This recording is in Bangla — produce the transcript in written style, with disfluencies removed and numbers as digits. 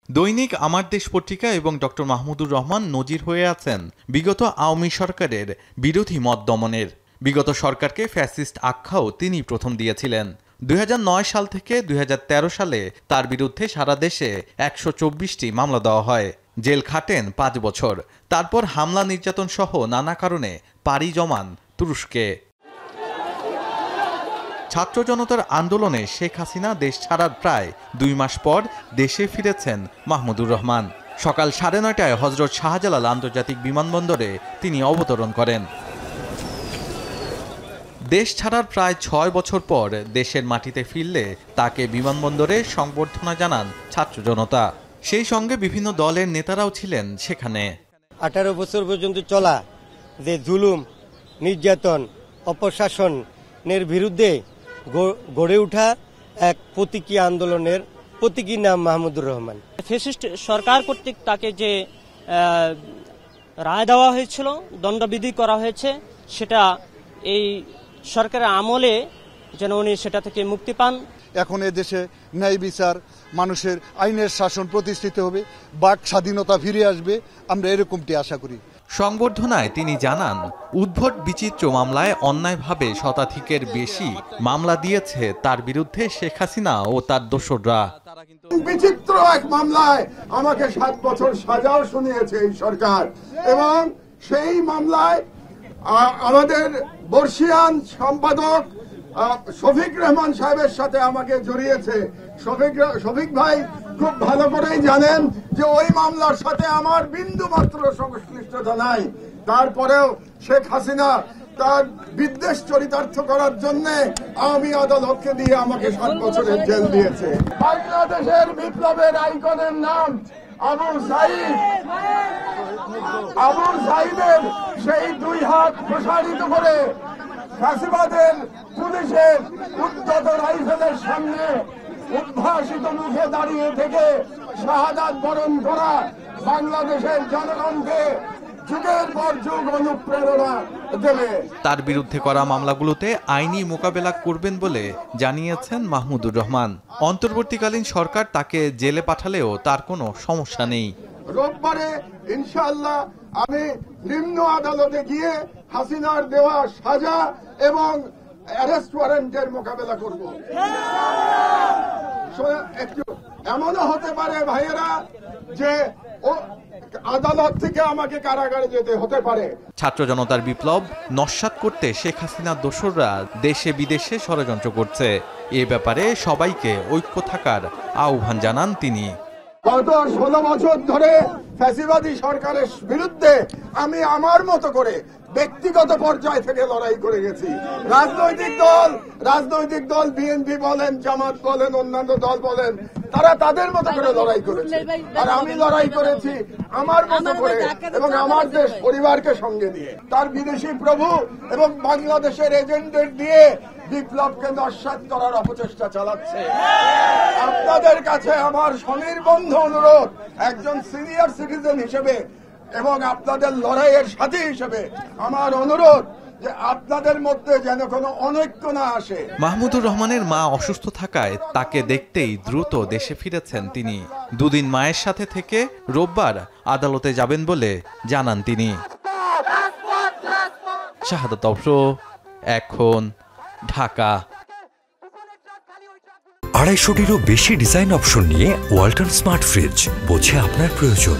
দৈনিক আমার দেশ পত্রিকা এবং ডক্টর মাহমুদুর রহমান নজির হয়ে আছেন বিগত আওয়ামী সরকারের বিরোধী মত দমনের। বিগত সরকারকে ফ্যাসিস্ট আখ্যাও তিনি প্রথম দিয়েছিলেন। 2009 সাল থেকে 2013 সালে তার বিরুদ্ধে সারা দেশে 124টি মামলা দেওয়া হয়। জেল খাটেন 5 বছর। তারপর হামলা নির্যাতন সহ নানা কারণে পাড়ি জমান তুরস্কে। ছাত্র জনতার আন্দোলনে শেখ হাসিনা দেশ ছাড়ার প্রায় 2 মাস পর দেশে ফিরেছেন মাহমুদুর রহমান। সকাল 9:30টায় হযরত শাহজালাল আন্তর্জাতিক বিমানবন্দরে তিনি অবতরণ করেন। দেশ ছাড়ার প্রায় 6 বছর পর দেশের মাটিতে ফিরলে তাকে বিমানবন্দরে সংবর্ধনা জানান ছাত্র জনতা। সেই সঙ্গে বিভিন্ন দলের নেতারাও ছিলেন সেখানে। 18 বছর পর্যন্ত চলা যে জুলুম, নির্যাতন, অপশাসনের বিরুদ্ধে গড়ে ওঠা এক প্রতীকী আন্দোলনের প্রতীকী নাম মাহমুদুর রহমান। ফ্যাসিস্ট সরকার কর্তৃক তাকে যে রায় দেওয়া হয়েছিল, দণ্ডবিধি করা হয়েছে, সেটা এই সরকারের আমলে যেন উনি সেটা থেকে মুক্তি পান। এখন দেশে ন্যায় বিচার, মানুষের আইনের শাসন প্রতিষ্ঠিত হবে, বাক স্বাধীনতা ফিরে আসবে, আমরা এরকমটি আশা করি। সংবর্ধনায় তিনি জানান, উদ্ভট বিচিত্র মামলায় অন্যায়ভাবে শতাধিকের বেশি মামলা দিয়েছে তার বিরুদ্ধে শেখ হাসিনা ও তার দোসররা। বিচিত্র এক মামলায় আমাকে 7 বছর সাজাও শুনিয়েছে এই সরকার, এবং সেই মামলায় আমাদের বর্ষিয়ান সম্পাদক শফিক রহমান সাহেবের সাথে আমাকে জড়িয়েছে। শফিক ভাই খুব ভালো করেই জানেন যে ওই মামলার সাথে আমার বিন্দু মাত্র সংশ্লিষ্টতা নাই। তারপরেও শেখ হাসিনা তার বিদ্বেষ চরিতার্থ করার জন্য আওয়ামী আদালতকে দিয়ে আমাকে 7 বছরের জেল দিয়েছে। বাংলাদেশের বিপ্লবের আইকনের নাম আবু সাইদের সেই 2 হাত প্রসারিত করে ফ্যাসিবাদের পুলিশের উদ্ধত রাইফেলের সামনে উদ্ভাসিত মুখে দাঁড়িয়ে থেকে শাহাদাত বরণ করা বাংলাদেশের জনগণকে যুগের পর যুগ অনুপ্রেরণা দেবে। তার বিরুদ্ধে করা মামলাগুলোতে আইনি মোকাবেলা করবেন বলে জানিয়েছেন মাহমুদুর রহমান। অন্তর্বর্তীকালীন সরকার তাকে জেলে পাঠালেও তার কোনো সমস্যা নেই। রোববারে ইনশাআল্লাহ আমি নিম্ন আদালতে গিয়ে হাসিনার দেওয়া সাজা এবং অ্যারেস্ট ওয়ারেন্টের মোকাবেলা করব। একটু এমনও হতে পারে ভাইয়েরা যে আদালত থেকে আমাকে কারাগারে যেতে হতে পারে। ছাত্র জনতার বিপ্লব নস্যাৎ করতে শেখ হাসিনার দোসররা দেশে বিদেশে ষড়যন্ত্র করছে। এ ব্যাপারে সবাইকে ঐক্য থাকার আহ্বান জানান তিনি। গত 16 বছর ধরে ফ্যাসিবাদী সরকারের বিরুদ্ধে আমি আমার মতো করে ব্যক্তিগত পর্যায় থেকে লড়াই করে গেছি। রাজনৈতিক দল বিএনপি বলেন, জামাত বলেন, অন্যান্য দল বলেন, তারা তাদের মতো করে লড়াই করেছে, আর আমি লড়াই করেছি আমার মতো করে এবং আমার দেশ পরিবারকে সঙ্গে নিয়ে। তার বিদেশি প্রভু এবং বাংলাদেশের এজেন্টদের দিয়ে বিপ্লবকে নস্যাৎ করার অপচেষ্টা চালাচ্ছে। আপনাদের কাছে আমার স্বনির্বন্ধ অনুরোধ, একজন সিনিয়র সিটিজেন হিসেবে এবং আপনাদের লড়াইয়ের সাথী হিসেবে আমার অনুরোধ যে আপনাদের মধ্যে যেন কোনো অনৈক্য না আসে। মাহমুদুর রহমানের মা অসুস্থ থাকায় তাকে দেখতেই দ্রুত দেশে ফিরেছেন তিনি। 2 দিন মায়ের সাথে থেকে রোববার আদালতে যাবেন বলে জানান তিনি। শাহাদাত অফরো, এখন, ঢাকা। 250-টিরও বেশি ডিজাইন অপশন নিয়ে ওয়ালটন স্মার্ট ফ্রিজ, বোঝে আপনার প্রয়োজন।